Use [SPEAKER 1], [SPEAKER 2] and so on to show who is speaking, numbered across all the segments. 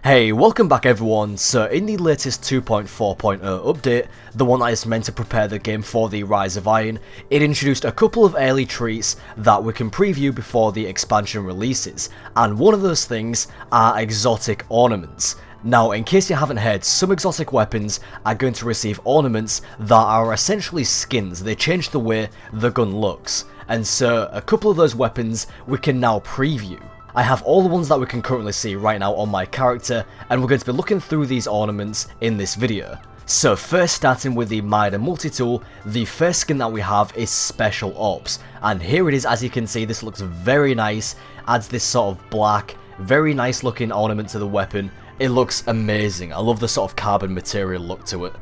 [SPEAKER 1] Hey, welcome back everyone. So in the latest 2.4.0 update, the one that is meant to prepare the game for the Rise of Iron, it introduced a couple of early treats that we can preview before the expansion releases, and one of those things are exotic ornaments. Now, in case you haven't heard, some exotic weapons are going to receive ornaments that are essentially skins. They change the way the gun looks, and so a couple of those weapons we can now preview. I have all the ones that we can currently see right now on my character, and we're going to be looking through these ornaments in this video. So first, starting with the Mida multi-tool, the first skin that we have is Special Ops, and here it is. As you can see, this looks very nice, adds this sort of black, very nice looking ornament to the weapon. It looks amazing. I love the sort of carbon material look to it.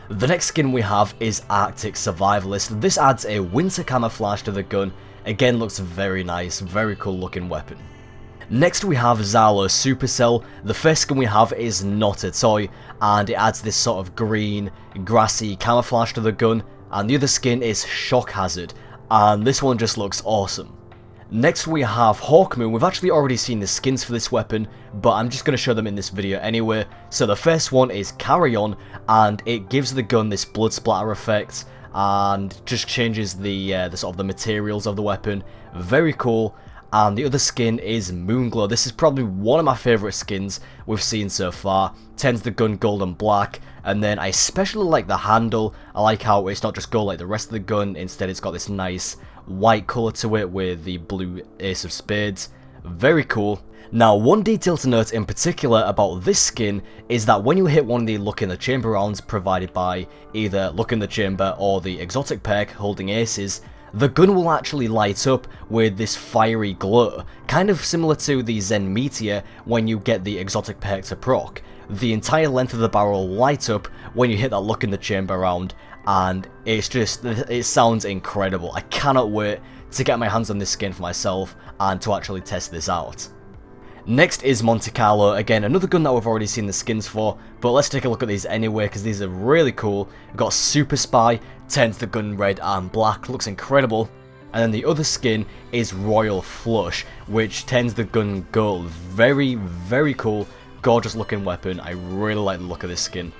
[SPEAKER 1] The next skin we have is Arctic Survivalist. This adds a winter camouflage to the gun, again looks very nice, very cool looking weapon. Next we have Zalo Supercell. The first skin we have is Not a Toy, and it adds this sort of green, grassy camouflage to the gun, and the other skin is Shock Hazard, and this one just looks awesome. Next we have Hawkman. We've actually already seen the skins for this weapon, but I'm just going to show them in this video anyway. So the first one is Carry On, and it gives the gun this blood splatter effect, and just changes the sort of the materials of the weapon. Very cool. And the other skin is Moonglow. This is probably one of my favourite skins we've seen so far. Turns the gun gold and black, and then I especially like the handle. I like how it's not just gold like the rest of the gun, instead it's got this nice white colour to it with the blue ace of spades. Very cool. Now, one detail to note in particular about this skin is that when you hit one of the Look in the Chamber rounds provided by either Look in the Chamber or the exotic perk holding aces, the gun will actually light up with this fiery glow, kind of similar to the Zen Meteor when you get the exotic perk to proc. The entire length of the barrel will light up when you hit that Look in the Chamber round, and it sounds incredible. I cannot wait to get my hands on this skin for myself and to actually test this out. Next is Monte, again another gun that we've already seen the skins for, but let's take a look at these anyway because these are really cool. We've got Super Spy, turns the gun red and black, looks incredible. And then the other skin is Royal Flush, which turns the gun gold. Very, very cool, gorgeous looking weapon. I really like the look of this skin.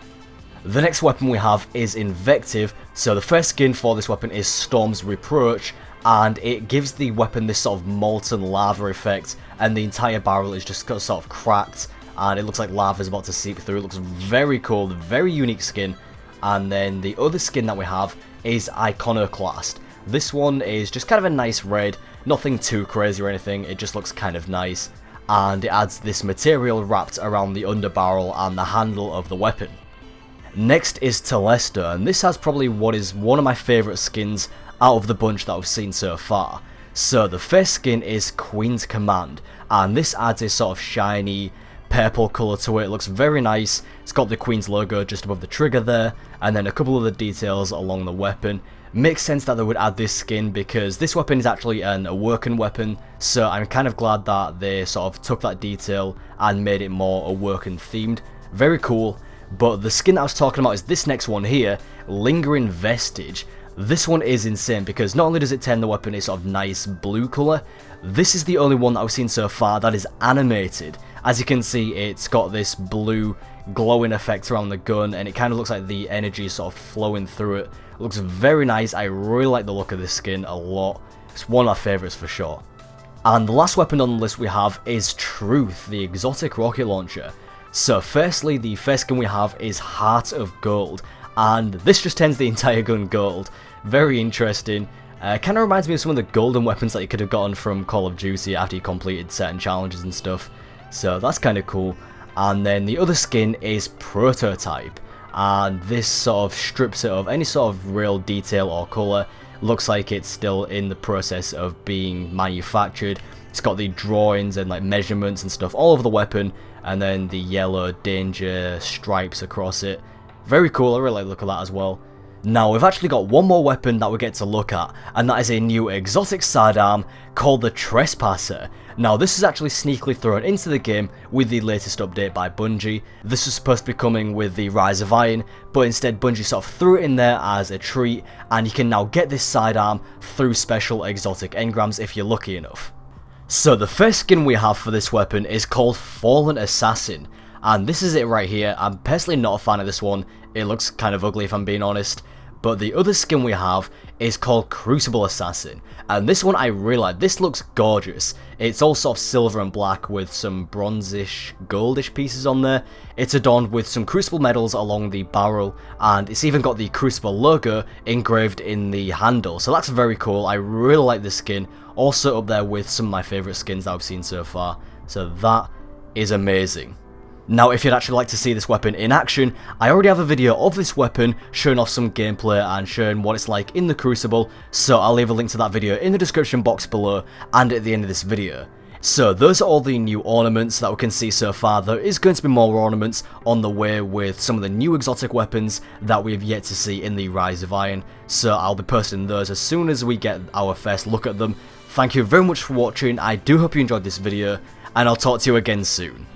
[SPEAKER 1] The next weapon we have is Invective. So the first skin for this weapon is Storm's Reproach, and it gives the weapon this sort of molten lava effect, and the entire barrel is just sort of cracked, and it looks like lava is about to seep through. It looks very cool, very unique skin. And then the other skin that we have is Iconoclast. This one is just kind of a nice red, nothing too crazy or anything, it just looks kind of nice, and it adds this material wrapped around the underbarrel and the handle of the weapon. Next is Telesto, and this has probably what is one of my favourite skins out of the bunch that I've seen so far. So the first skin is Queen's Command, and this adds a sort of shiny purple colour to it. It looks very nice. It's got the Queen's logo just above the trigger there, and then a couple of the details along the weapon. Makes sense that they would add this skin because this weapon is actually a working weapon, so I'm kind of glad that they sort of took that detail and made it more a working themed. Very cool. But the skin that I was talking about is this next one here, Lingering Vestige. This one is insane because not only does it turn the weapon a sort of nice blue colour, this is the only one that I've seen so far that is animated. As you can see, it's got this blue glowing effect around the gun, and it kind of looks like the energy is sort of flowing through it. It looks very nice. I really like the look of this skin a lot. It's one of my favourites for sure. And the last weapon on the list we have is Truth, the exotic rocket launcher. So firstly, the first skin we have is Heart of Gold, and this just turns the entire gun gold. Very interesting. Kind of reminds me of some of the golden weapons that you could have gotten from Call of Duty after you completed certain challenges and stuff. So that's kind of cool. And then the other skin is Prototype, and this sort of strips it of any sort of real detail or colour. Looks like it's still in the process of being manufactured. It's got the drawings and like measurements and stuff all over the weapon, and then the yellow danger stripes across it. Very cool, I really like the look of that as well. Now we've actually got one more weapon that we get to look at, and that is a new exotic sidearm called the Trespasser. Now this is actually sneakily thrown into the game with the latest update by Bungie. This was supposed to be coming with the Rise of Iron, but instead Bungie sort of threw it in there as a treat, and you can now get this sidearm through special exotic engrams if you're lucky enough. So the first skin we have for this weapon is called Fallen Assassin, and this is it right here. I'm personally not a fan of this one. It looks kind of ugly if I'm being honest. But the other skin we have is called Crucible Assassin, and this one I really like. This looks gorgeous. It's all sort of silver and black with some bronzish, goldish pieces on there. It's adorned with some Crucible medals along the barrel, and it's even got the Crucible logo engraved in the handle, so that's very cool. I really like this skin, also up there with some of my favourite skins that I've seen so far, so that is amazing. Now, if you'd actually like to see this weapon in action, I already have a video of this weapon showing off some gameplay and showing what it's like in the Crucible, so I'll leave a link to that video in the description box below and at the end of this video. So those are all the new ornaments that we can see so far. There is going to be more ornaments on the way with some of the new exotic weapons that we've yet to see in the Rise of Iron, so I'll be posting those as soon as we get our first look at them. Thank you very much for watching. I do hope you enjoyed this video, and I'll talk to you again soon.